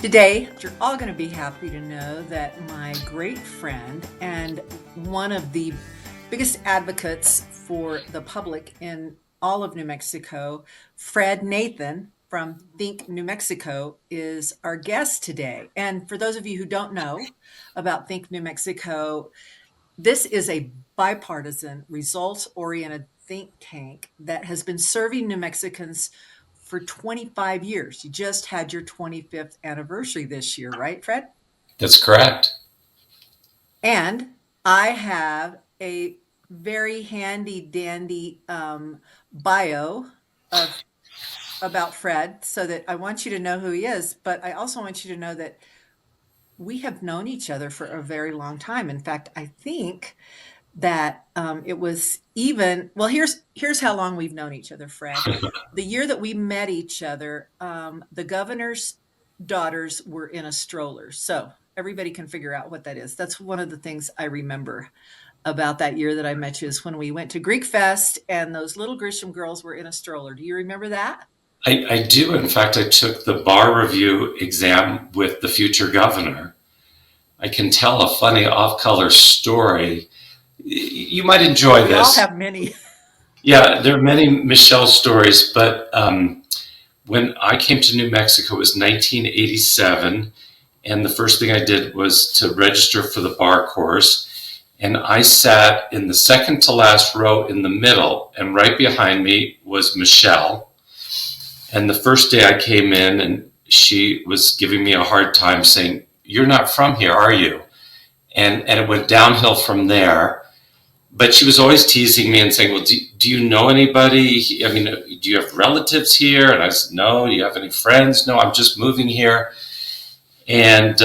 Today, you're all going to be happy to know that my great friend and one of the biggest advocates for the public in all of New Mexico, Fred Nathan from Think New Mexico, is our guest today. And for those of you who don't know about Think New Mexico, this is a bipartisan, results oriented think tank that has been serving New Mexicans for 25 years. You just had your 25th anniversary this year, right, Fred? That's correct. And I have a very handy dandy bio of about Fred so that I want you to know who he is, but I also want you to know that we have known each other for a very long time. In fact, I think that it was even well. Here's how long we've known each other, Fred. The year that we met each other, the governor's daughters were in a stroller, so everybody can figure out what that is. That's one of the things I remember about that year that I met you is when we went to Greek Fest and those little Grisham girls were in a stroller. Do you remember that? I do. In fact, I took the bar review exam with the future governor. I can tell a funny off color story. You might enjoy We all this. have many. Yeah, there are many Michelle stories, but when I came to New Mexico, it was 1987. And the first thing I did was to register for the bar course. And I sat in the second to last row in the middle, and right behind me was Michelle. And the first day I came in, and she was giving me a hard time saying, "You're not from here, are you?" And it went downhill from there. But she was always teasing me and saying, "Well, do you know anybody? I mean, do you have relatives here?" And I said, "No." "Do you have any friends?" "No, I'm just moving here." And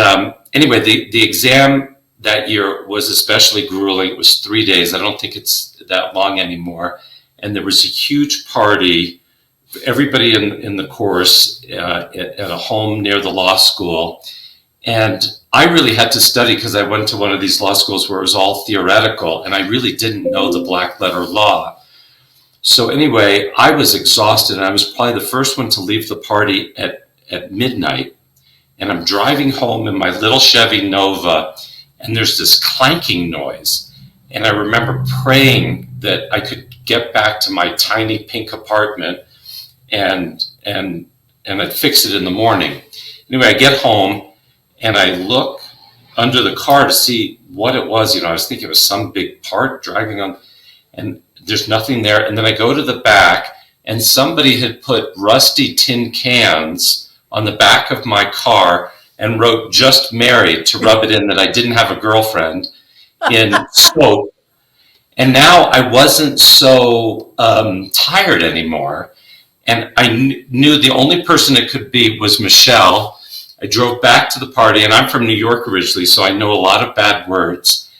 anyway, the exam that year was especially grueling. It was 3 days. I don't think it's that long anymore. And there was a huge party for everybody in the course at a home near the law school. And I really had to study because I went to one of these law schools where it was all theoretical, and I really didn't know the black letter law. So anyway, I was exhausted, and I was probably the first one to leave the party at midnight. And I'm driving home in my little Chevy Nova, and there's this clanking noise. And I remember praying that I could get back to my tiny pink apartment and and and I'd fix it in the morning. Anyway, I get home and I look under the car to see what it was. I was thinking it was some big part driving on, and there's nothing there. And then I go to the back, and somebody had put rusty tin cans on the back of my car and wrote "just married" to rub it in that I didn't have a girlfriend in smoke. And now I wasn't so tired anymore. And I knew the only person it could be was Michelle. I drove back to the party, and I'm from New York originally, so I know a lot of bad words.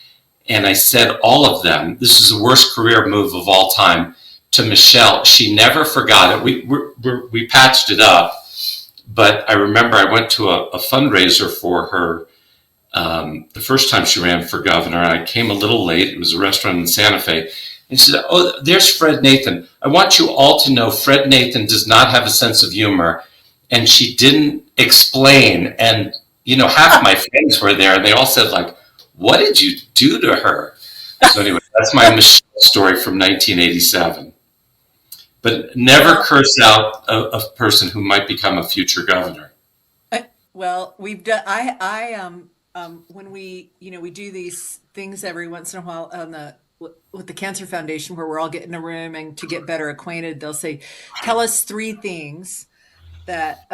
And I said all of them. This is the worst career move of all time to Michelle. She never forgot it. We patched it up, but I remember I went to a fundraiser for her the first time she ran for governor, and I came a little late. It was a restaurant in Santa Fe. And she said, "Oh, there's Fred Nathan. I want you all to know Fred Nathan does not have a sense of humor." And she didn't explain. And, half my friends were there, and they all said, like, "What did you do to her?" So anyway, that's my Michelle story from 1987. But never Well, curse out a person who might become a future governor. well, we've done. When we do these things every once in a while on the with the Cancer Foundation, where we're all getting in a room and to get better acquainted. They'll say, "Tell us three things that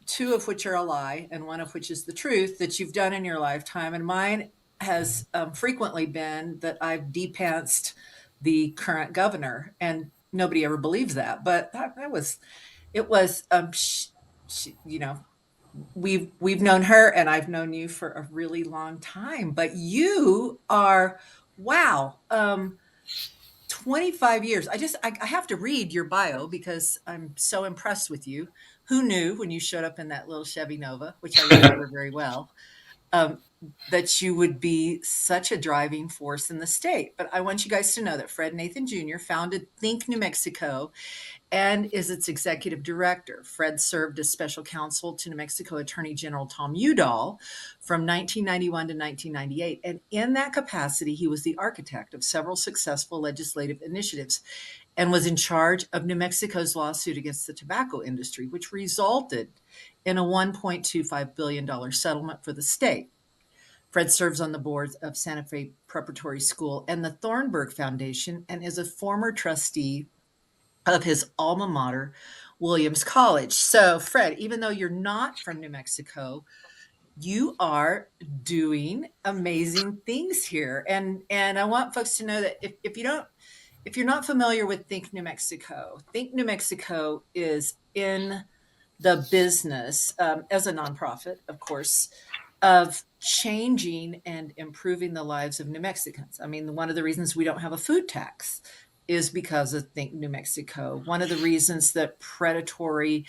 two of which are a lie and one of which is the truth that you've done in your lifetime." And mine has frequently been that I've depantsed the current governor, and nobody ever believes that. But that was it was we've known her and I've known you for a really long time, but you are wow. 25 years. I have to read your bio because I'm so impressed with you. Who knew when you showed up in that little Chevy Nova, which I remember very well. um, that you would be such a driving force in the state. But I want you guys to know that Fred Nathan Jr. founded Think New Mexico and is its executive director. Fred served as special counsel to New Mexico Attorney General Tom Udall from 1991 to 1998. And in that capacity, he was the architect of several successful legislative initiatives and was in charge of New Mexico's lawsuit against the tobacco industry, which resulted in a $1.25 billion settlement for the state. Fred serves on the boards of Santa Fe Preparatory School and the Thornburg Foundation and is a former trustee of his alma mater, Williams College. So, Fred, even though you're not from New Mexico, you are doing amazing things here. And I want folks to know that if you're not familiar with Think New Mexico is in the business, as a nonprofit, of course, of changing and improving the lives of New Mexicans. I mean, one of the reasons we don't have a food tax is because of Think New Mexico. One of the reasons that predatory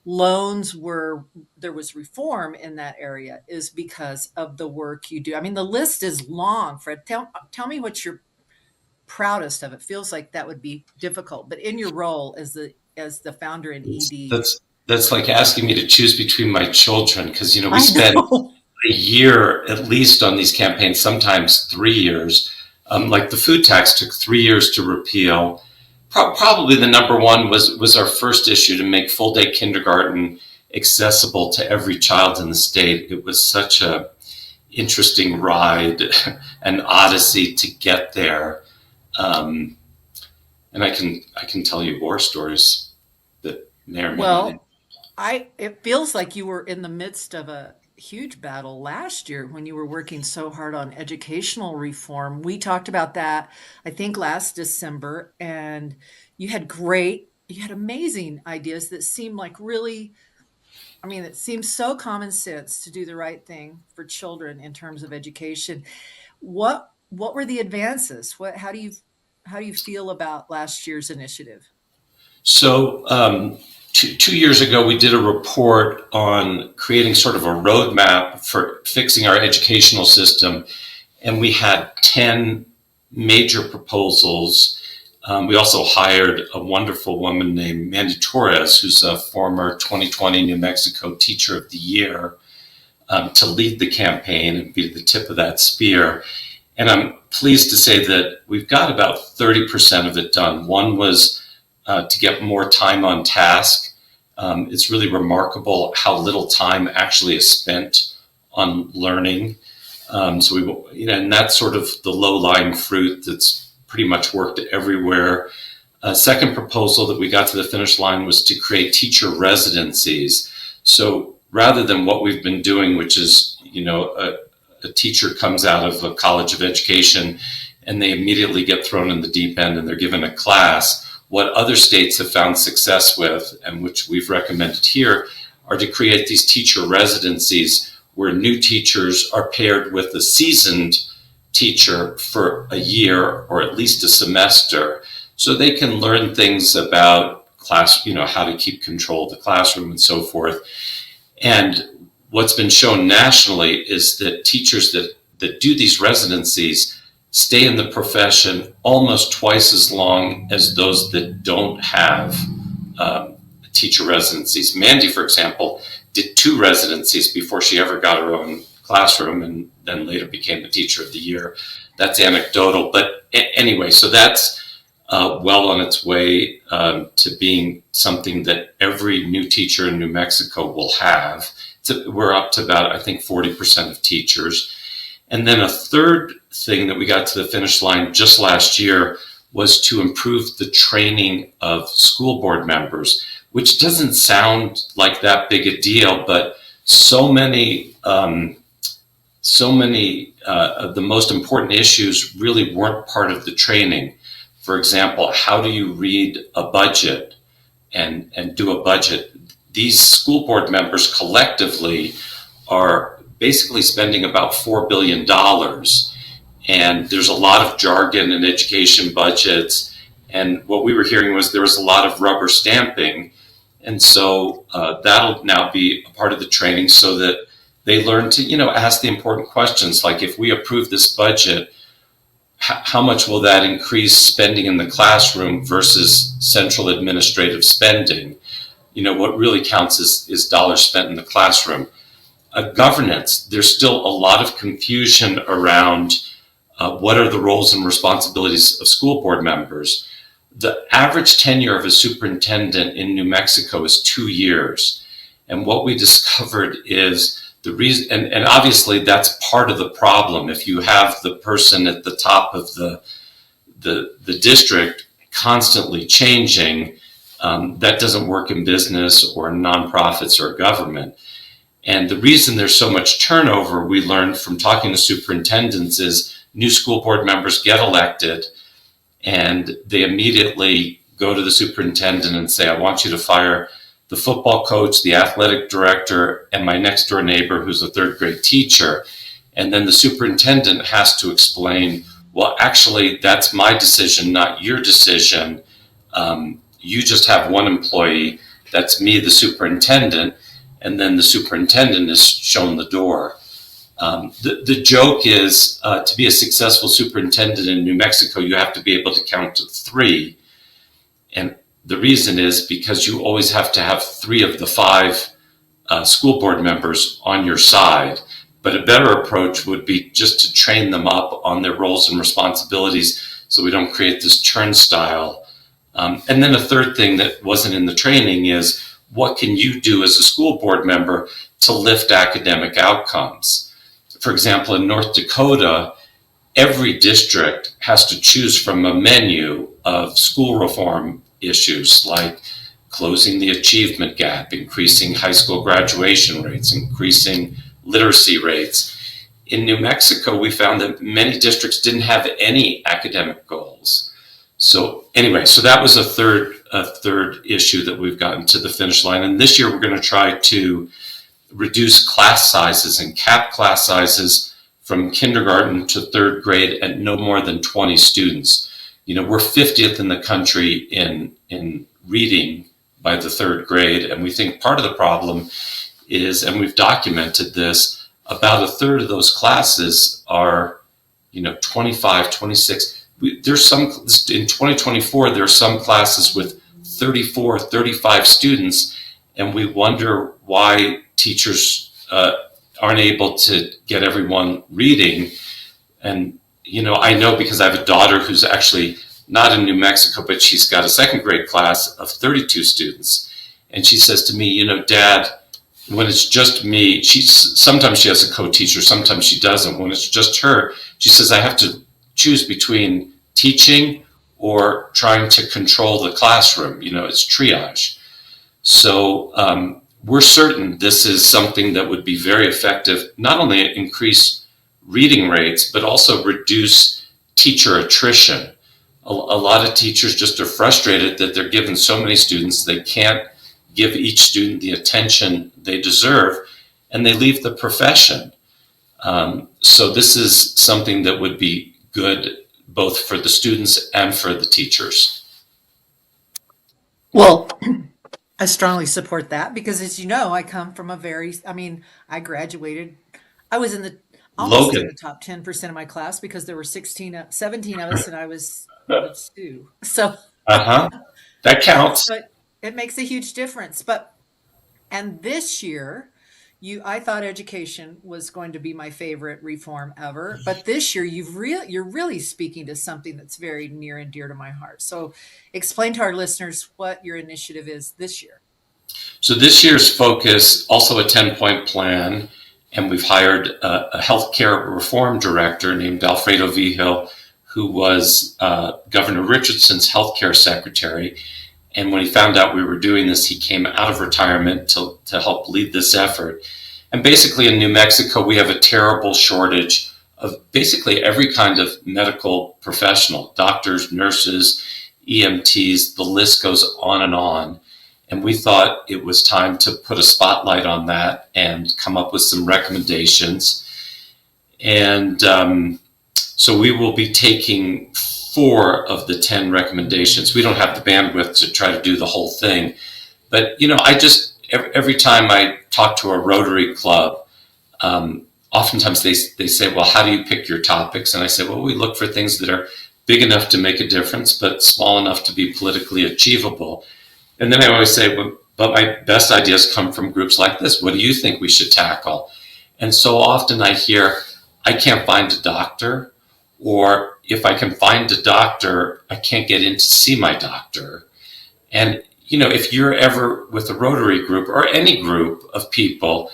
loans were there was reform in that area is because of the work you do. I mean, the list is long, Fred. Tell me what you're proudest of. It feels like that would be difficult, but in your role as the founder in ED. That's like asking me to choose between my children because we I spend know. a year at least on these campaigns, sometimes 3 years. Like the food tax took 3 years to repeal. Probably the number one was our first issue to make full day kindergarten accessible to every child in the state. It was such a interesting ride, an odyssey to get there. Um, and I can tell you war stories that may or may not. Well, I it feels like you were in the midst of a huge battle last year when you were working so hard on educational reform. We talked about that, I think, last December, and you had amazing ideas that seemed like really, I mean, it seems so common sense to do the right thing for children in terms of education. What were the advances? How do you feel about last year's initiative? So 2 years ago, we did a report on creating sort of a roadmap for fixing our educational system, and we had 10 major proposals. We also hired a wonderful woman named Mandy Torres, who's a former 2020 New Mexico Teacher of the Year, to lead the campaign and be the tip of that spear. And I'm pleased to say that we've got about 30% of it done. One was to get more time on task. It's really remarkable how little time actually is spent on learning. So and that's sort of the low-lying fruit that's pretty much worked everywhere. A second proposal that we got to the finish line was to create teacher residencies. So rather than what we've been doing, which is, a teacher comes out of a college of education and they immediately get thrown in the deep end and they're given a class. What other states have found success with, and which we've recommended here, are to create these teacher residencies where new teachers are paired with a seasoned teacher for a year or at least a semester so they can learn things about class, how to keep control of the classroom and so forth. And what's been shown nationally is that teachers that do these residencies stay in the profession almost twice as long as those that don't have teacher residencies. Mandy, for example, did 2 residencies before she ever got her own classroom and then later became the Teacher of the Year. That's anecdotal. But anyway, so that's well on its way to being something that every new teacher in New Mexico will have. We're up to about, I think, 40% of teachers. And then a third thing that we got to the finish line just last year was to improve the training of school board members, which doesn't sound like that big a deal, but so many of the most important issues really weren't part of the training. For example, how do you read a budget and do a budget? These school board members collectively are basically spending about $4 billion. And there's a lot of jargon in education budgets. And what we were hearing was there was a lot of rubber stamping. And so that'll now be a part of the training so that They learn to, ask the important questions like, if we approve this budget, how much will that increase spending in the classroom versus central administrative spending? What really counts is dollars spent in the classroom. Governance, there's still a lot of confusion around what are the roles and responsibilities of school board members. The average tenure of a superintendent in New Mexico is 2 years. And what we discovered is the reason, and obviously that's part of the problem. If you have the person at the top of the district constantly changing, that doesn't work in business or nonprofits or government. And the reason there's so much turnover, we learned from talking to superintendents, is new school board members get elected and they immediately go to the superintendent and say, I want you to fire the football coach, the athletic director, and my next door neighbor who's a third grade teacher. And then the superintendent has to explain, well, actually, that's my decision, not your decision. You just have one employee. That's me, the superintendent. And then the superintendent is shown the door. The joke is to be a successful superintendent in New Mexico, you have to be able to count to three. And the reason is because you always have to have 3 of the 5 school board members on your side. But a better approach would be just to train them up on their roles and responsibilities so we don't create this turnstile. And then a third thing that wasn't in the training is, what can you do as a school board member to lift academic outcomes? For example, in North Dakota, every district has to choose from a menu of school reform issues like closing the achievement gap, increasing high school graduation rates, increasing literacy rates. In New Mexico, we found that many districts didn't have any academic goals. So anyway, so that was a third issue that we've gotten to the finish line. And this year we're going to try to reduce class sizes and cap class sizes from kindergarten to third grade at no more than 20 students. We're 50th in the country in reading by the third grade. And we think part of the problem is, and we've documented this, about a third of those classes are, 25, 26. There's some, in 2024, there are some classes with 34, 35 students, and we wonder why teachers aren't able to get everyone reading. And, I know because I have a daughter who's actually not in New Mexico, but she's got a second grade class of 32 students. And she says to me, Dad, when it's just me, sometimes she has a co-teacher, sometimes she doesn't. When it's just her, she says, I have to choose between teaching or trying to control the classroom. It's triage. So we're certain this is something that would be very effective, not only increase reading rates, but also reduce teacher attrition. A lot of teachers just are frustrated that they're given so many students, they can't give each student the attention they deserve, and they leave the profession. So this is something that would be good both for the students and for the teachers. Well, I strongly support that because, as you know, I come from I graduated, I was almost in Logan. the top 10% of my class because there were 17 of us and I was number 2. So, Uh-huh. That counts. but it makes a huge difference. And this year, I thought education was going to be my favorite reform ever, but this year you're really speaking to something that's very near and dear to my heart. So explain to our listeners what your initiative is this year. So this year's focus, also a 10-point plan, and we've hired a healthcare reform director named Alfredo Vigil, who was Governor Richardson's healthcare secretary. And when he found out we were doing this, he came out of retirement to help lead this effort. And basically in New Mexico, we have a terrible shortage of basically every kind of medical professional, doctors, nurses, EMTs, the list goes on and on. And we thought it was time to put a spotlight on that and come up with some recommendations. And so we will be taking 4 of the 10 recommendations. We don't have the bandwidth to try to do the whole thing. But, I just, every time I talk to a Rotary Club, Oftentimes they say, well, how do you pick your topics? And I say, well, we look for things that are big enough to make a difference, but small enough to be politically achievable. And then I always say, well, but my best ideas come from groups like this. What do you think we should tackle? And so often I hear, I can't find a doctor, or if I can find a doctor, I can't get in to see my doctor. And, if you're ever with a Rotary group or any group of people,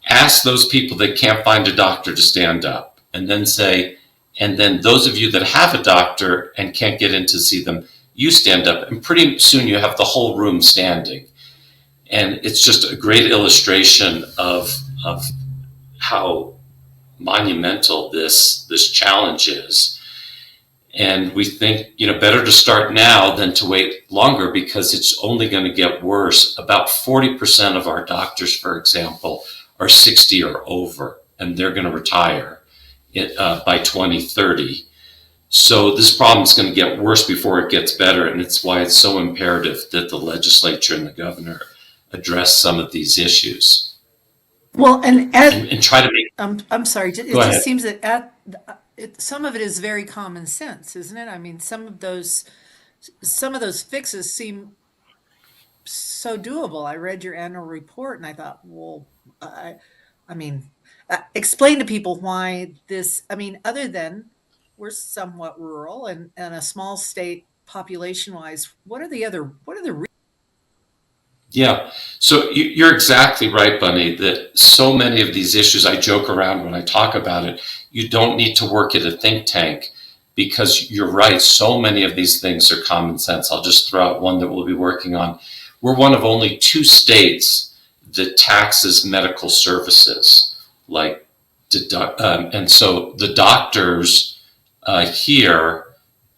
ask those people that can't find a doctor to stand up, and then say, and then those of you that have a doctor and can't get in to see them, you stand up, and pretty soon you have the whole room standing. And it's just a great illustration of how monumental this challenge is. And we think, better to start now than to wait longer, because it's only going to get worse. About 40% of our doctors, for example, are 60 or over, and they're going to retire by 2030. So this problem is going to get worse before it gets better, and it's why it's so imperative that the legislature and the governor address some of these issues Well, and and try to make. I'm sorry. Go It just ahead. seems that some of it is very common sense, isn't it? I mean, some of those fixes seem so doable. I read your annual report and I thought, well, I mean, explain to people why this. I mean, other than we're somewhat rural and a small state population wise, what are the Yeah. So you're exactly right, Bunny, that so many of these issues, I joke around when I talk about it, you don't need to work at a think tank, because you're right. So many of these things are common sense. I'll just throw out one that we'll be working on. We're one of only two states that taxes medical services, like and so the doctors here,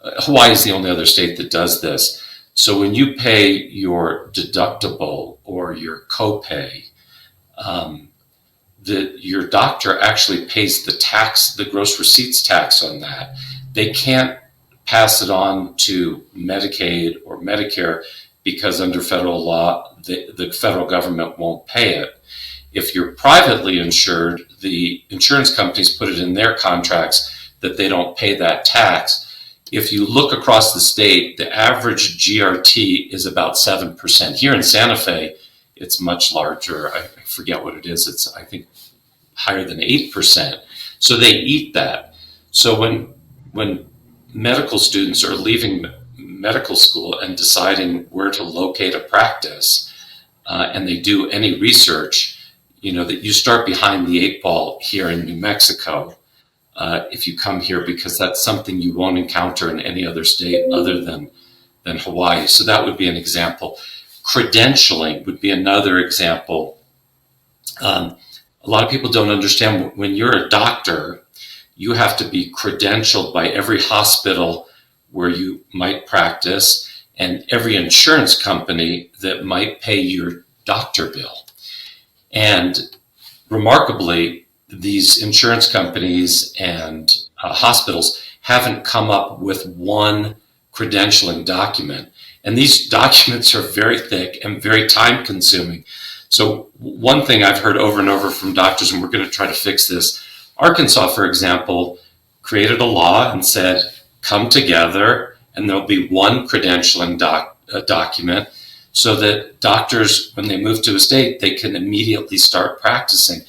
Hawaii is the only other state that does this. So when you pay your deductible or your copay, um, your doctor actually pays the tax, the gross receipts tax on that. They can't pass it on to Medicaid or Medicare, because under federal law, the federal government won't pay it. If you're privately insured, the insurance companies put it in their contracts that they don't pay that tax. If you look across the state, the average GRT is about 7%. Here in Santa Fe, it's much larger. I forget what it is. It's, I think, higher than 8%. So they eat that. So when medical students are leaving medical school and deciding where to locate a practice, and they do any research, that you start behind the eight ball here in New Mexico, if you come here, because that's something you won't encounter in any other state other than Hawaii. So that would be an example. Credentialing would be another example. A lot of people don't understand, when you're a doctor, you have to be credentialed by every hospital where you might practice and every insurance company that might pay your doctor bill. And remarkably, these insurance companies and hospitals haven't come up with one credentialing document. And these documents are very thick and very time consuming. So, one thing I've heard over and over from doctors, and we're going to try to fix this, Arkansas, for example, created a law and said, come together and there'll be one credentialing document, so that doctors, when they move to a state, they can immediately start practicing.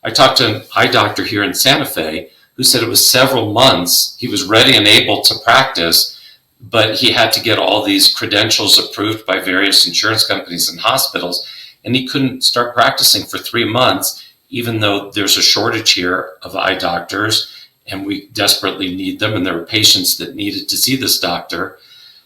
I talked to an eye doctor here in Santa Fe who said it was several months. He was ready and able to practice, but he had to get all these credentials approved by various insurance companies and hospitals, and he couldn't start practicing for 3 months, even though there's a shortage here of eye doctors and we desperately need them, and there were patients that needed to see this doctor.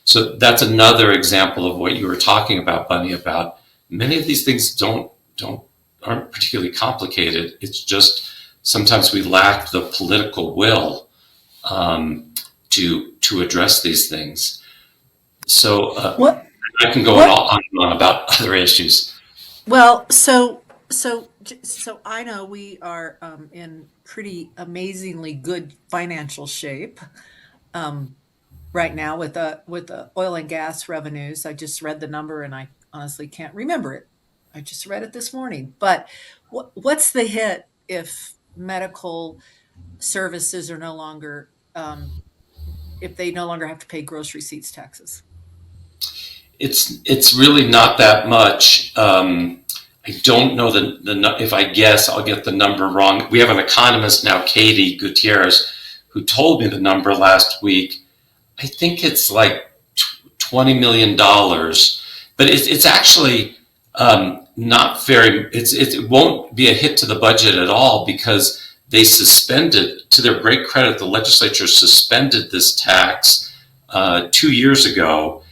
So that's another example of what you were talking about, Bunny, about many of these things aren't particularly complicated. It's just sometimes we lack the political will to address these things. So what I can go what on and on about other issues. Well, so I know we are in pretty amazingly good financial shape um, right now with the oil and gas revenues. I just read the number and I honestly can't remember it. I just read it this morning. But what's the hit if? medical services are no longer, if they no longer have to pay gross receipts taxes? It's really not that much. I don't know if I guess I'll get the number wrong. We have an economist now, Katie Gutierrez, who told me the number last week. I think it's like $20 million, but it's actually not very. It won't be a hit to the budget at all because they suspended. To their great credit, the legislature suspended this tax 2 years ago,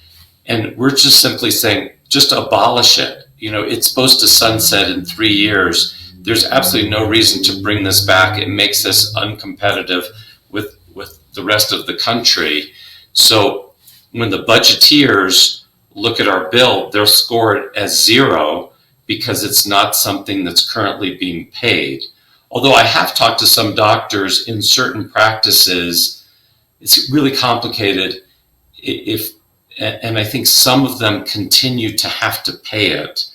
and we're just simply saying just abolish it. It's supposed to sunset in 3 years. There's absolutely no reason to bring this back. It makes us uncompetitive with the rest of the country. So when the budgeteers look at our bill, they'll score it as zero because it's not something that's currently being paid. Although I have talked to some doctors in certain practices, it's really complicated. If And I think some of them continue to have to pay it.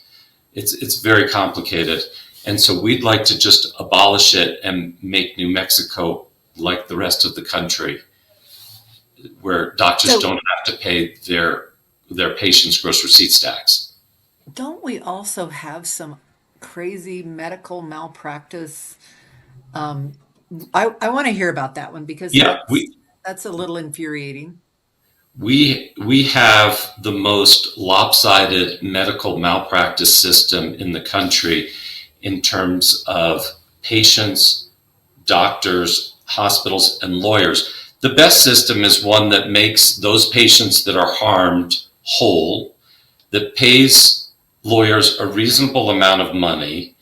It's very complicated. And so we'd like to just abolish it and make New Mexico like the rest of the country, where doctors So don't have to pay their patients' gross receipts tax. don't we also have some crazy medical malpractice? Um, I want to hear about that one because Yeah, that's a little infuriating. we have the most lopsided medical malpractice system in the country in terms of patients, doctors, hospitals, and lawyers. The best system is one that makes those patients that are harmed whole, that pays lawyers a reasonable amount of money,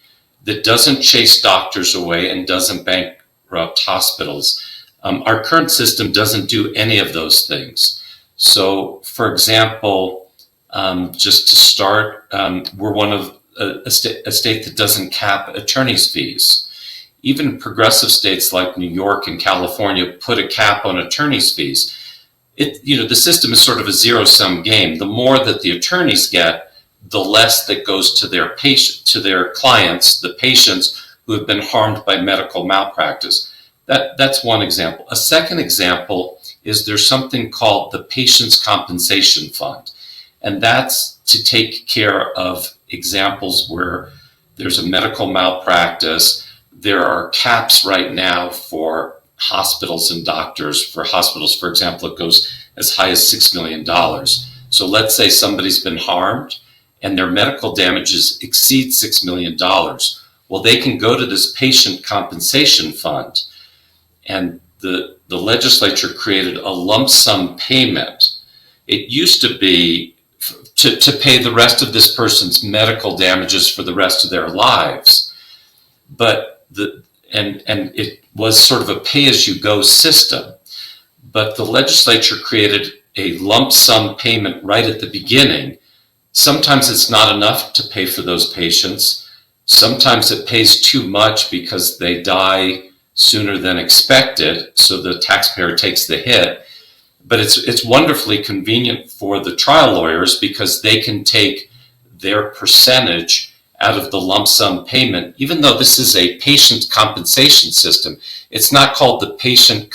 that doesn't chase doctors away and doesn't bankrupt hospitals. Our current system doesn't do any of those things. So, for example, just to start, we're one of a state that doesn't cap attorney's fees. Even progressive states like New York and California put a cap on attorney's fees. The system is sort of a zero-sum game. The more that the attorneys get, the less that goes to their clients, the patients who have been harmed by medical malpractice. That's one example. A second example is there's something called the Patients Compensation Fund, and that's to take care of examples where there's a medical malpractice. There are caps right now for hospitals and doctors. For hospitals, for example, it goes as high as $6 million. So let's say somebody's been harmed and their medical damages exceed $6 million. Well, they can go to this patient compensation fund, and the legislature created a lump sum payment. It used to be to pay the rest of this person's medical damages for the rest of their lives. But it was sort of a pay-as-you-go system. But the legislature created a lump sum payment right at the beginning. Sometimes it's not enough to pay for those patients. Sometimes it pays too much because they die sooner than expected, so the taxpayer takes the hit. But it's wonderfully convenient for the trial lawyers because they can take their percentage out of the lump sum payment. Even though this is a patient compensation system, it's not called the patient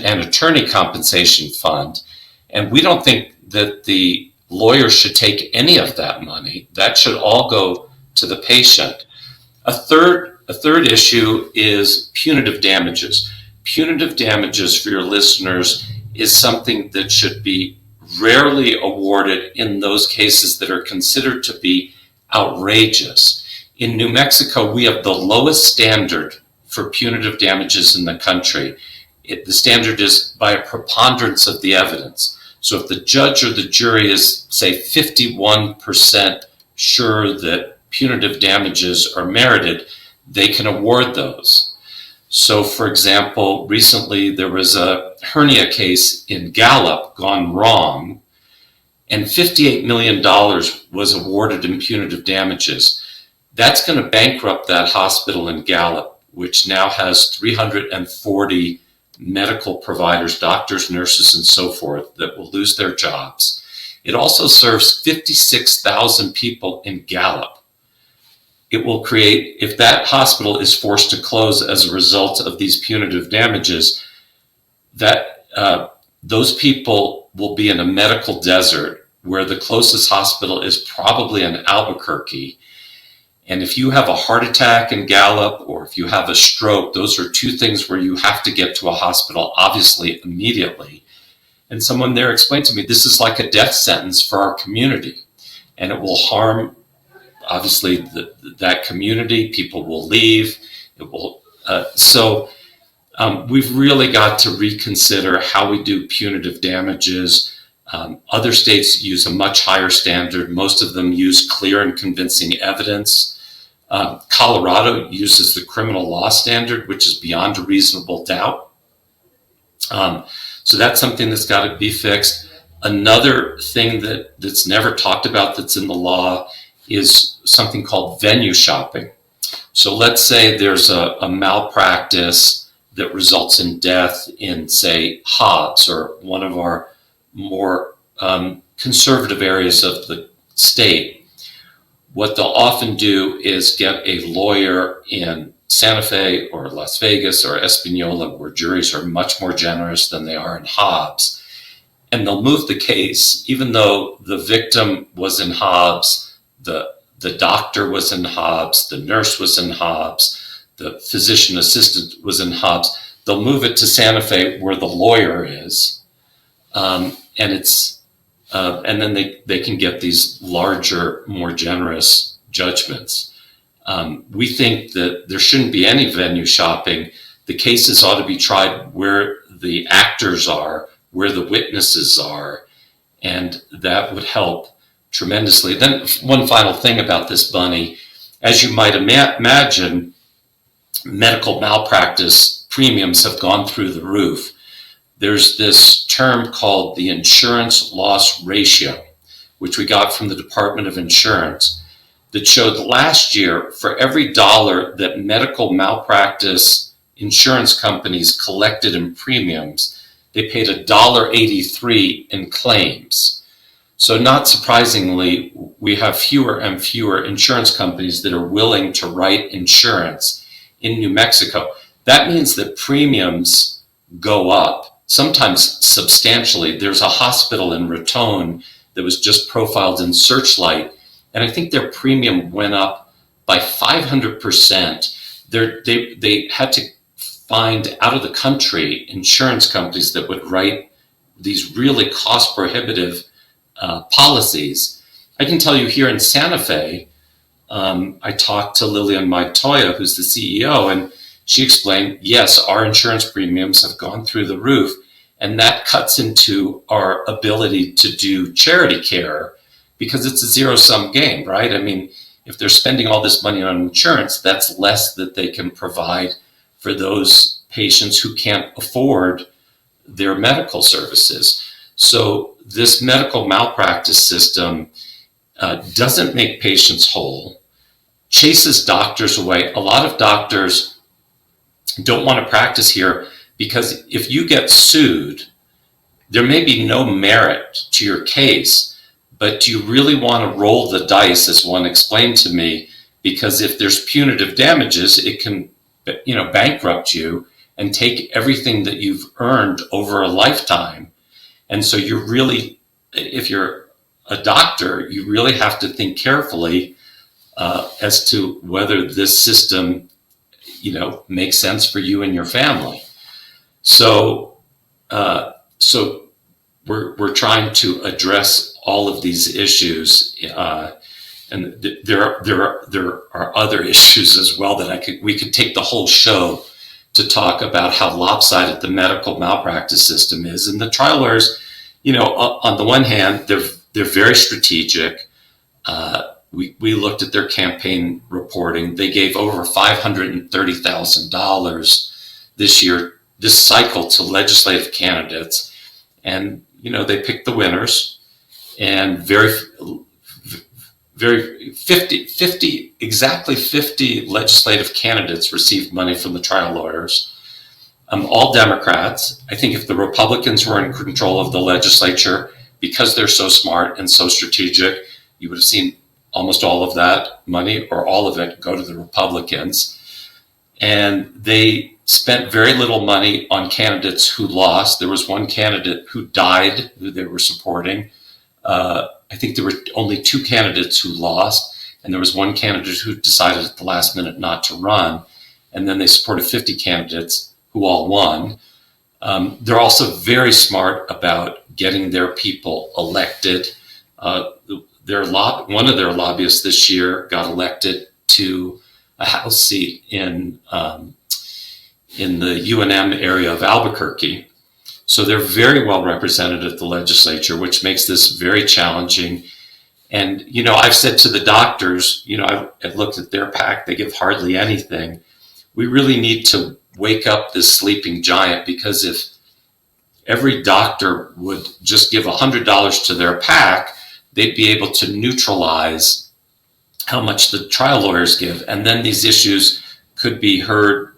and attorney compensation fund. And we don't think that the lawyers should take any of that money. That should all go to the patient. A third issue is punitive damages. Punitive damages, for your listeners, is something that should be rarely awarded in those cases that are considered to be outrageous. In New Mexico, we have the lowest standard for punitive damages in the country. The standard is by a preponderance of the evidence. So if the judge or the jury is, say, 51% sure that punitive damages are merited, they can award those. So, for example, recently there was a hernia case in Gallup gone wrong, and $58 million was awarded in punitive damages. That's going to bankrupt that hospital in Gallup, which now has 340 medical providers, doctors, nurses, and so forth, that will lose their jobs. It also serves 56,000 people in Gallup. it will create, if that hospital is forced to close as a result of these punitive damages, that those people will be in a medical desert where the closest hospital is probably in Albuquerque. And if you have a heart attack in Gallup, or if you have a stroke, those are two things where you have to get to a hospital, obviously, immediately. And someone there explained to me, this is like a death sentence for our community. And it will harm, obviously, that community. People will leave. It will. We've really got to reconsider how we do punitive damages. Other states use a much higher standard. Most of them use clear and convincing evidence. Colorado uses the criminal law standard, which is beyond a reasonable doubt. So that's something that's got to be fixed. Another thing that's never talked about that's in the law is something called venue shopping. So let's say there's a malpractice that results in death in, say, Hobbs, or one of our more conservative areas of the state. What they'll often do is get a lawyer in Santa Fe or Las Vegas or Espanola, where juries are much more generous than they are in Hobbs. And they'll move the case, even though the victim was in Hobbs, the doctor was in Hobbs, the nurse was in Hobbs, the physician assistant was in Hobbs. They'll move it to Santa Fe, where the lawyer is, and then they can get these larger, more generous judgments. We think that there shouldn't be any venue shopping. The cases ought to be tried where the actors are, where the witnesses are, and that would help tremendously. Then one final thing about this, Bunny, as you might imagine, medical malpractice premiums have gone through the roof. There's this term called the insurance loss ratio, which we got from the Department of Insurance, that showed last year, for every dollar that medical malpractice insurance companies collected in premiums, they paid $1.83 in claims. So not surprisingly, we have fewer and fewer insurance companies that are willing to write insurance in New Mexico. That means that premiums go up, sometimes substantially. There's a hospital in Raton that was just profiled in Searchlight, and I think their premium went up by 500%. They had to find out of the country insurance companies that would write these really cost prohibitive policies. I can tell you here in Santa Fe, I talked to Lillian Montoya, who's the CEO, and she explained, yes, our insurance premiums have gone through the roof, and that cuts into our ability to do charity care because it's a zero-sum game, right? I mean, if they're spending all this money on insurance, that's less that they can provide for those patients who can't afford their medical services. So this medical malpractice system doesn't make patients whole, chases doctors away. A lot of doctors don't want to practice here because if you get sued, there may be no merit to your case, but do you really want to roll the dice, as one explained to me? Because if there's punitive damages, it can, bankrupt you and take everything that you've earned over a lifetime. And so you're really, if you're a doctor, you really have to think carefully as to whether this system, makes sense for you and your family. So we're trying to address all of these issues, and there are other issues as well that we could take the whole show to talk about how lopsided the medical malpractice system is. And the trial lawyers, on the one hand, they're very strategic. We looked at their campaign reporting. They gave over $530,000 this cycle to legislative candidates. And, they picked the winners, and exactly 50 legislative candidates received money from the trial lawyers. All Democrats. I think if the Republicans were in control of the legislature, because they're so smart and so strategic, you would have seen almost all of that money or all of it go to the Republicans. And they spent very little money on candidates who lost. There was one candidate who died who they were supporting. I think there were only two candidates who lost, and there was one candidate who decided at the last minute not to run. And then they supported 50 candidates who all won. They're also very smart about getting their people elected. One of their lobbyists this year got elected to a House seat in the UNM area of Albuquerque. So they're very well represented at the legislature, which makes this very challenging. And, I've said to the doctors, I've looked at their PAC, they give hardly anything. We really need to wake up this sleeping giant, because if every doctor would just give $100 to their PAC, they'd be able to neutralize how much the trial lawyers give. And then these issues could be heard,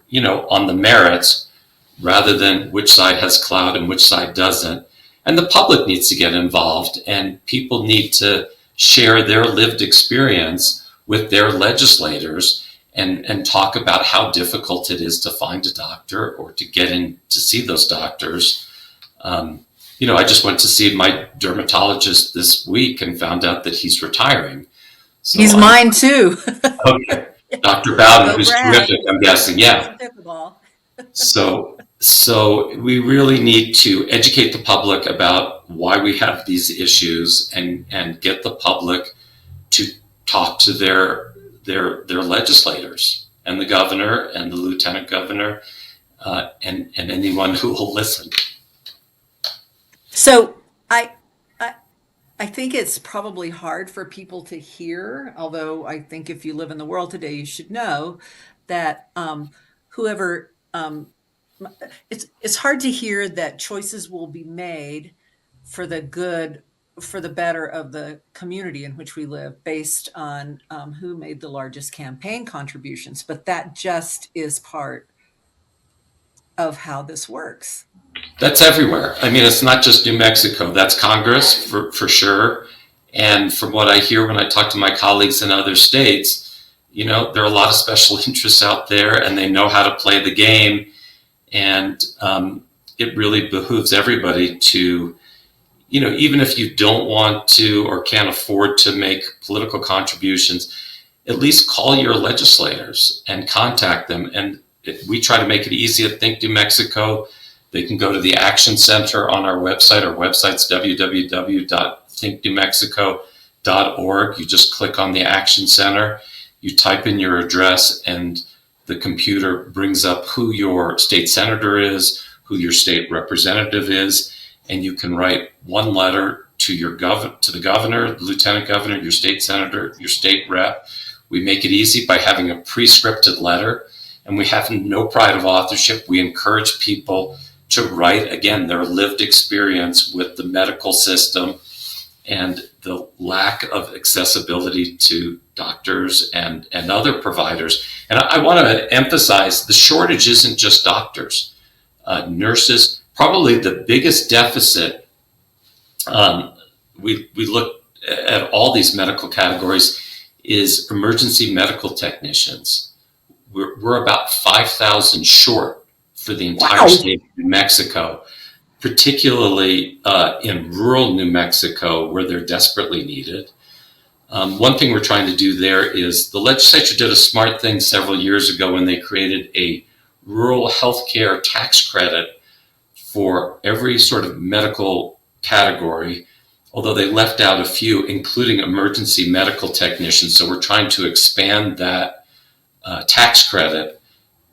on the merits rather than which side has clout and which side doesn't. And the public needs to get involved, and people need to share their lived experience with their legislators and talk about how difficult it is to find a doctor or to get in to see those doctors. I just went to see my dermatologist this week and found out that he's retiring. So He's mine too. okay. Dr. Bowden, Go who's Brad. terrific, I'm guessing. Yeah. Some pickleball. So we really need to educate the public about why we have these issues, and get the public to talk to their legislators and the governor and the lieutenant governor, and anyone who will listen. So I, I I think it's probably hard for people to hear, although I think if you live in the world today, you should know that whoever it's hard to hear that choices will be made for the good, for the better of the community in which we live, based on who made the largest campaign contributions. But that just is part of how this works. That's everywhere. I mean, it's not just New Mexico. That's Congress for sure. And from what I hear when I talk to my colleagues in other states, there are a lot of special interests out there, and they know how to play the game. And it really behooves everybody to, even if you don't want to or can't afford to make political contributions, at least call your legislators and contact them. And we try to make it easy at Think New Mexico. They can go to the Action Center on our website. Our website's www.thinknewmexico.org. You just click on the Action Center, you type in your address, and the computer brings up who your state senator is, who your state representative is, and you can write one letter to to the governor, the lieutenant governor, your state senator, your state rep. We make it easy by having a pre-scripted letter, and we have no pride of authorship. We encourage people to write, again, their lived experience with the medical system and the lack of accessibility to doctors and other providers. And I want to emphasize the shortage isn't just doctors, nurses. Probably the biggest deficit, we look at all these medical categories, is emergency medical technicians. We're about 5,000 short for the entire Wow. state of New Mexico, particularly in rural New Mexico, where they're desperately needed. One thing we're trying to do there is the legislature did a smart thing several years ago when they created a rural healthcare tax credit for every sort of medical category, although they left out a few, including emergency medical technicians. So we're trying to expand that tax credit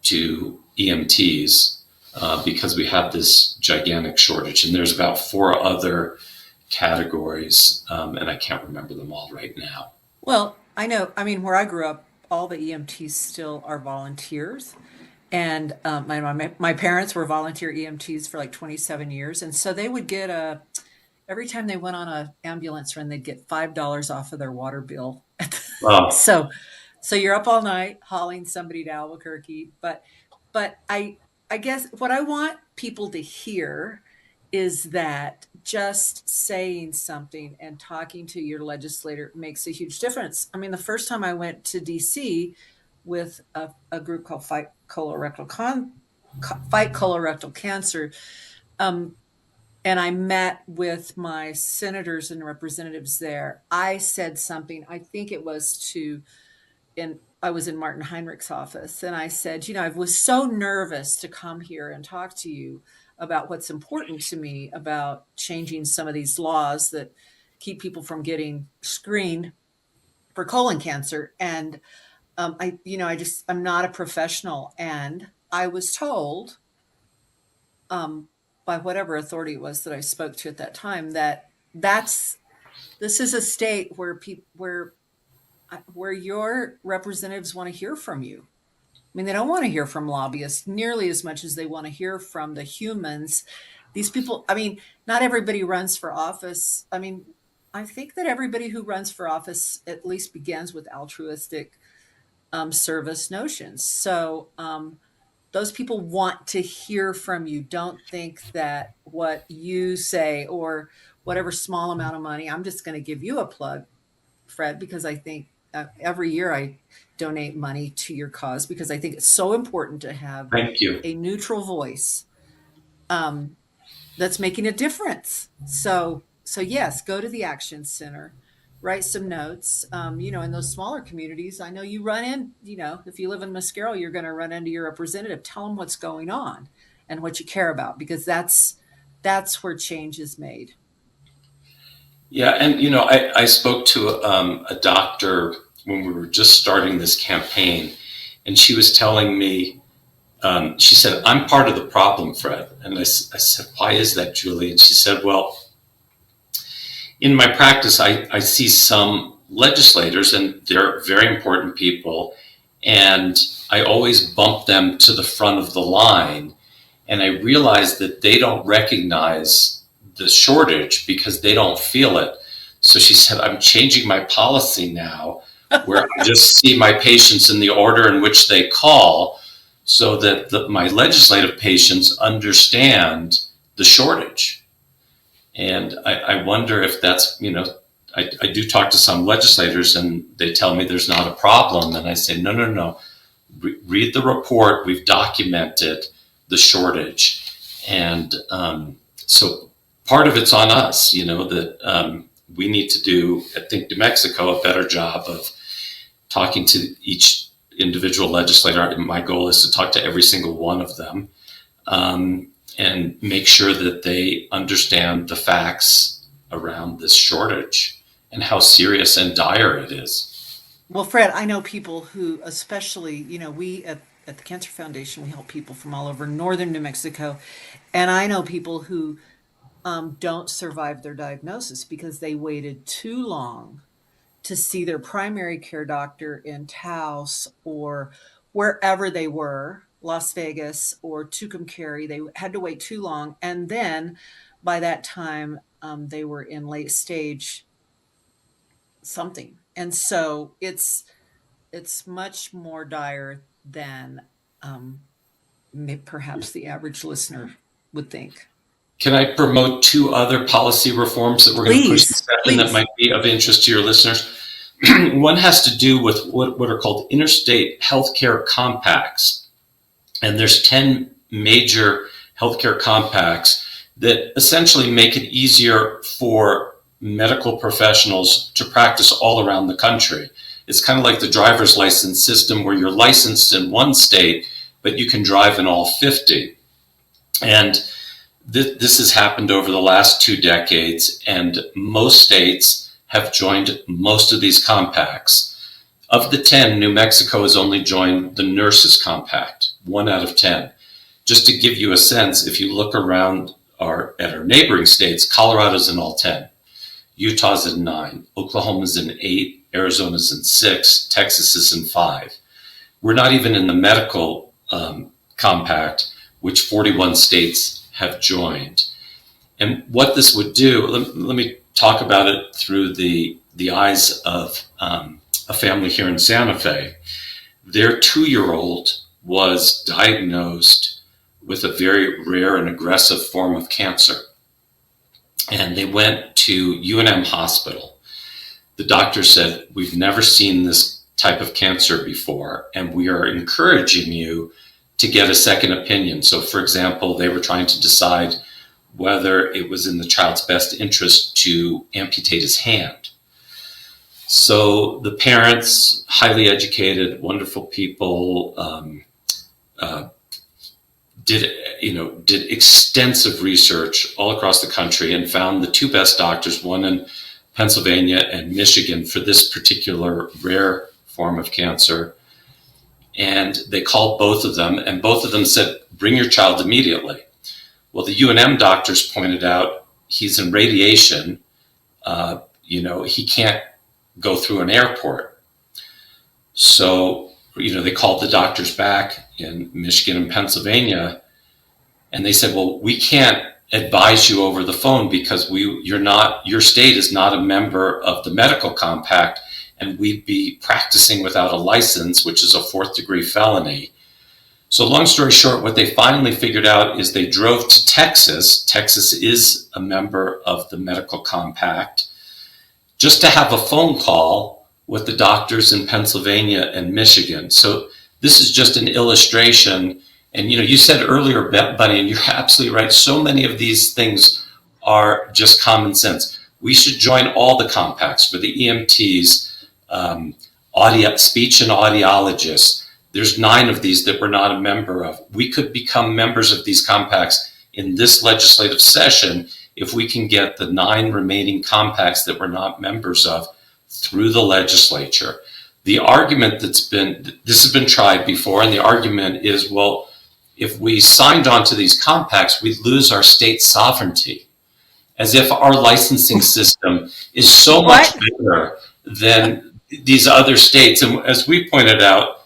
to EMTs because we have this gigantic shortage. And there's about four other categories, and I can't remember them all right now. Well, I know, I mean, where I grew up, all the EMTs still are volunteers. And my parents were volunteer EMTs for like 27 years. And so they would get every time they went on a ambulance run, they'd get $5 off of their water bill. Oh, So, so you're up all night hauling somebody to Albuquerque. But I guess what I want people to hear is that just saying something and talking to your legislator makes a huge difference. I mean, the first time I went to DC with a group called Fight Colorectal Cancer, um, and I met with my senators and representatives there, I said something, I think it was to in I was in Martin Heinrich's office, and I said, I was so nervous to come here and talk to you about what's important to me about changing some of these laws that keep people from getting screened for colon cancer. And I'm not a professional, and I was told um, by whatever authority it was that I spoke to at that time that that's this is a state where people where your representatives want to hear from you. I mean, they don't want to hear from lobbyists nearly as much as they want to hear from the humans. These people, I mean, not everybody runs for office. I mean, I think that everybody who runs for office at least begins with altruistic service notions. So those people want to hear from you. Don't think that what you say or whatever small amount of money, I'm just going to give you a plug, Fred, because I think every year I donate money to your cause because I think it's so important to have Thank you. a neutral voice um, that's making a difference. So yes, go to the Action Center, write some notes. In those smaller communities, I know you run in. If you live in Mosquero, you're going to run into your representative. Tell them what's going on and what you care about because that's where change is made. Yeah, and I spoke to a doctor when we were just starting this campaign, and she was telling me, she said, "I'm part of the problem, Fred." And I said, "Why is that, Julie?" And she said, "Well, in my practice, I see some legislators, and they're very important people, and I always bump them to the front of the line, and I realize that they don't recognize the shortage because they don't feel it." So she said, "I'm changing my policy now where I just see my patients in the order in which they call so that my legislative patients understand the shortage." And I wonder if that's, I do talk to some legislators and they tell me there's not a problem. And I say, no, no, no. Read the report. We've documented the shortage. And so part of it's on us, that we need to do, I think, New Mexico a better job of talking to each individual legislator. My goal is to talk to every single one of them. And make sure that they understand the facts around this shortage and how serious and dire it is. Well, Fred, I know people who, especially, we at the Cancer Foundation, we help people from all over northern New Mexico. And I know people who don't survive their diagnosis because they waited too long to see their primary care doctor in Taos or wherever they were, Las Vegas or Tucumcari. They had to wait too long. And then by that time, they were in late stage something. And so it's much more dire than um, perhaps the average listener would think. Can I promote two other policy reforms that we're going to push Please, this session that please. might be of interest to your listeners? One has to do with what are called interstate healthcare compacts. And there's 10 major healthcare compacts that essentially make it easier for medical professionals to practice all around the country. It's kind of like the driver's license system where you're licensed in one state, but you can drive in all 50. And this has happened over the last 2 decades, and most states have joined most of these compacts. Of the 10, New Mexico has only joined the Nurses Compact, 1 out of 10. Just to give you a sense, if you look around at our neighboring states, Colorado's in all 10, Utah's in 9, Oklahoma's in 8, Arizona's in 6, Texas is in 5. We're not even in the medical compact, which 41 states have joined. And what this would do, let me talk about it through the eyes of a family here in Santa Fe. Their 2-year-old was diagnosed with a very rare and aggressive form of cancer. and they went to UNM Hospital. The doctor said, "We've never seen this type of cancer before, and we are encouraging you to get a second opinion." So, for example, they were trying to decide whether it was in the child's best interest to amputate his hand. So the parents, highly educated, wonderful people, uh, did extensive research all across the country and found the two best doctors, one in Pennsylvania and Michigan, for this particular rare form of cancer. And they called both of them, and both of them said, "Bring your child immediately." Well, the UNM doctors pointed out he's in radiation. He can't go through an airport. So, they called the doctors back in Michigan and Pennsylvania, and they said, "Well, we can't advise you over the phone because your state is not a member of the medical compact, and we'd be practicing without a license, which is a fourth-degree felony." So long story short, what they finally figured out is they drove to Texas. Texas is a member of the medical compact, just to have a phone call with the doctors in Pennsylvania and Michigan. So this is just an illustration. And you said earlier, Bunny, and you're absolutely right, so many of these things are just common sense. We should join all the compacts for the EMTs, speech and audiologists. There's 9 of these that we're not a member of. We could become members of these compacts in this legislative session if we can get the 9 remaining compacts that we're not members of through the legislature. The argument this has been tried before, and the argument is, well, if we signed on to these compacts, we'd lose our state sovereignty, as if our licensing system is so much What? better than these other states. And as we pointed out,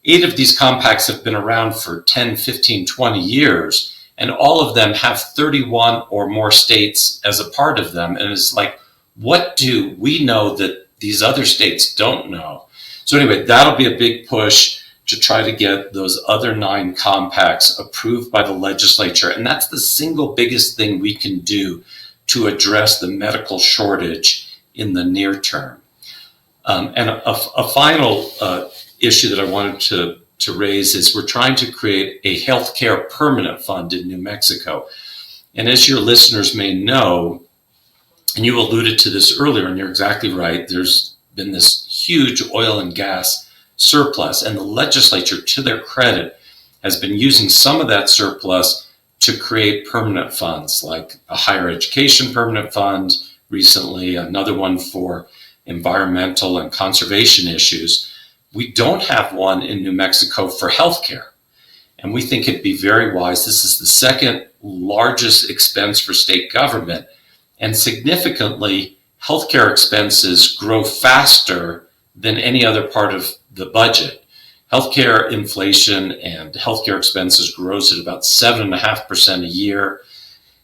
8 of these compacts have been around for 10, 15, 20 years, and all of them have 31 or more states as a part of them. And it's like, what do we know that these other states don't know? So anyway, that'll be a big push to try to get those other 9 compacts approved by the legislature. And that's the single biggest thing we can do to address the medical shortage in the near term. And a final issue that I wanted to raise is we're trying to create a healthcare permanent fund in New Mexico. And as your listeners may know, and you alluded to this earlier, and you're exactly right, there's been this huge oil and gas surplus, and the legislature, to their credit, has been using some of that surplus to create permanent funds, like a higher education permanent fund recently, another one for environmental and conservation issues. We don't have one in New Mexico for healthcare. And we think it'd be very wise. This is the second largest expense for state government. And significantly, healthcare expenses grow faster than any other part of the budget. Healthcare inflation and healthcare expenses grows at about 7.5% a year.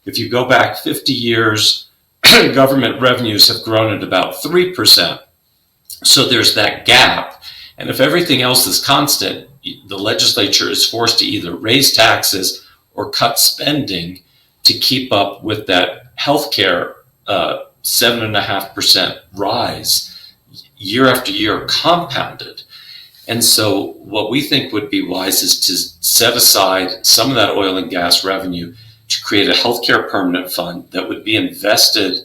If you go back 50 years, government revenues have grown at about 3%. So there's that gap. And if everything else is constant, the legislature is forced to either raise taxes or cut spending to keep up with that healthcare 7.5% rise year after year compounded. And so what we think would be wise is to set aside some of that oil and gas revenue to create a healthcare permanent fund that would be invested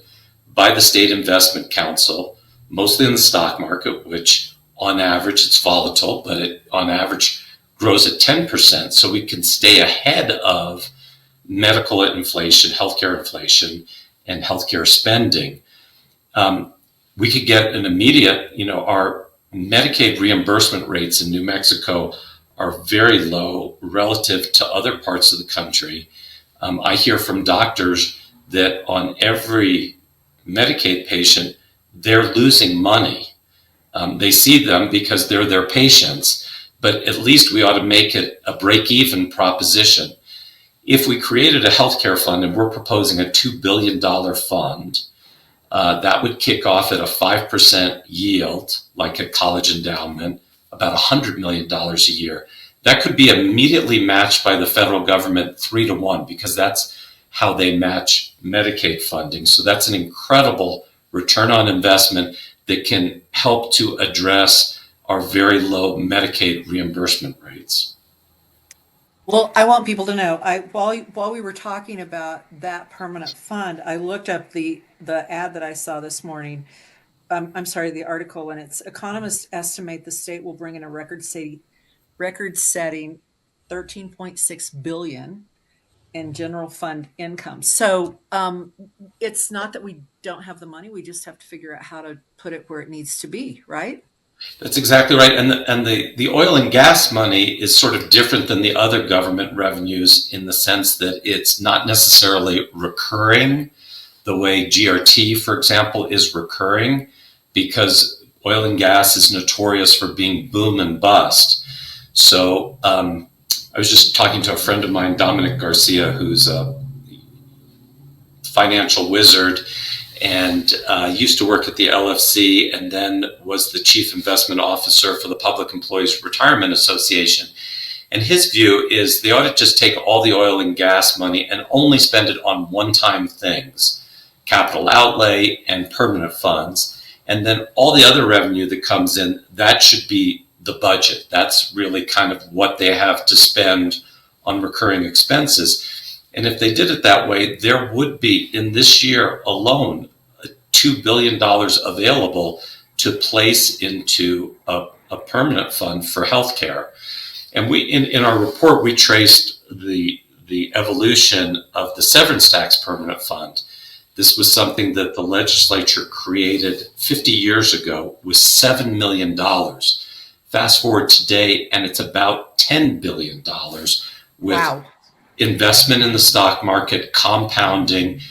by the State Investment Council, mostly in the stock market, which on average it's volatile, but it on average grows at 10%. So we can stay ahead of medical inflation, healthcare inflation, and healthcare spending. We could get an immediate, our Medicaid reimbursement rates in New Mexico are very low relative to other parts of the country. I hear from doctors that on every Medicaid patient, they're losing money. They see them because they're their patients, but at least we ought to make it a break-even proposition. If we created a healthcare fund, and we're proposing a $2 billion fund, that would kick off at a 5% yield, like a college endowment, about $100 million a year. That could be immediately matched by the federal government 3-to-1, because that's how they match Medicaid funding. So that's an incredible return on investment that can help to address our very low Medicaid reimbursement rates. Well, I want people to know, while we were talking about that permanent fund, I looked up the ad that I saw this morning. I'm sorry, the article, and it's economists estimate the state will bring in a record setting 13.6 billion in general fund income. So it's not that we don't have the money, we just have to figure out how to put it where it needs to be, right? That's exactly right. And the oil and gas money is sort of different than the other government revenues in the sense that it's not necessarily recurring the way GRT, for example, is recurring, because oil and gas is notorious for being boom and bust. So I was just talking to a friend of mine, Dominic Garcia, who's a financial wizard and used to work at the LFC and then was the chief investment officer for the Public Employees Retirement Association. And his view is they ought to just take all the oil and gas money and only spend it on one-time things, capital outlay and permanent funds. And then all the other revenue that comes in, that should be the budget. That's really kind of what they have to spend on recurring expenses. And if they did it that way, there would be, in this year alone, $2 billion available to place into a permanent fund for healthcare. And in our report, we traced the evolution of the severance tax permanent fund. This was something that the legislature created 50 years ago with $7 million. Fast forward today, and it's about $10 billion with Wow. investment in the stock market, compounding,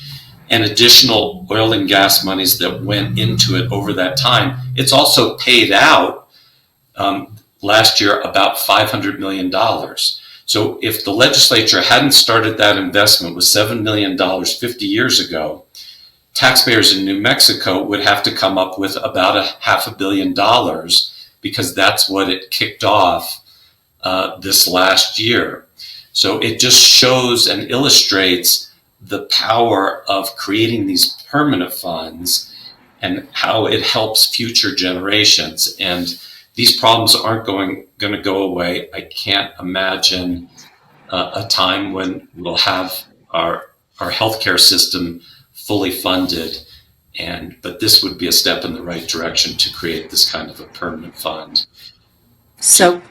and additional oil and gas monies that went into it over that time. It's also paid out last year about $500 million. So if the legislature hadn't started that investment with $7 million 50 years ago, taxpayers in New Mexico would have to come up with about $500 million, because that's what it kicked off this last year. So it just shows and illustrates the power of creating these permanent funds and how it helps future generations. And these problems aren't going to go away. I can't imagine a time when we'll have our healthcare system fully funded. But this would be a step in the right direction to create this kind of a permanent fund. So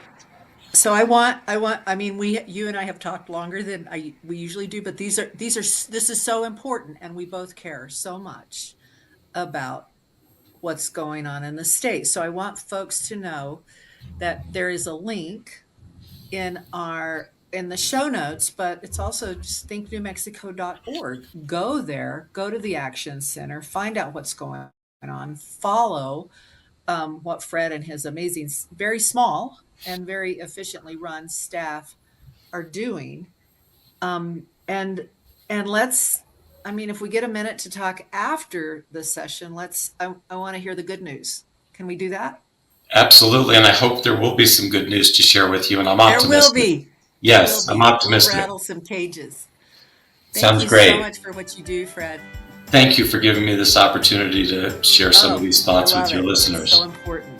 So I mean, you and I have talked longer than we usually do, but this is so important, and we both care so much about what's going on in the state. So I want folks to know that there is a link in the show notes, but it's also just thinknewmexico.org. Go there, go to the Action Center, find out what's going on, follow what Fred and his amazing, very small and very efficiently run staff are doing. And let's, I mean, if we get a minute to talk after the session, I want to hear the good news. Can we do that? Absolutely, and I hope there will be some good news to share with you, and I'm There will optimistic. be. There will Yes, I'm be. We'll optimistic. rattle some cages. Thank Sounds you so great. much for what you do, Fred. Thank you for giving me this opportunity to share some of Oh, these I thoughts with love your it. It's so listeners. important.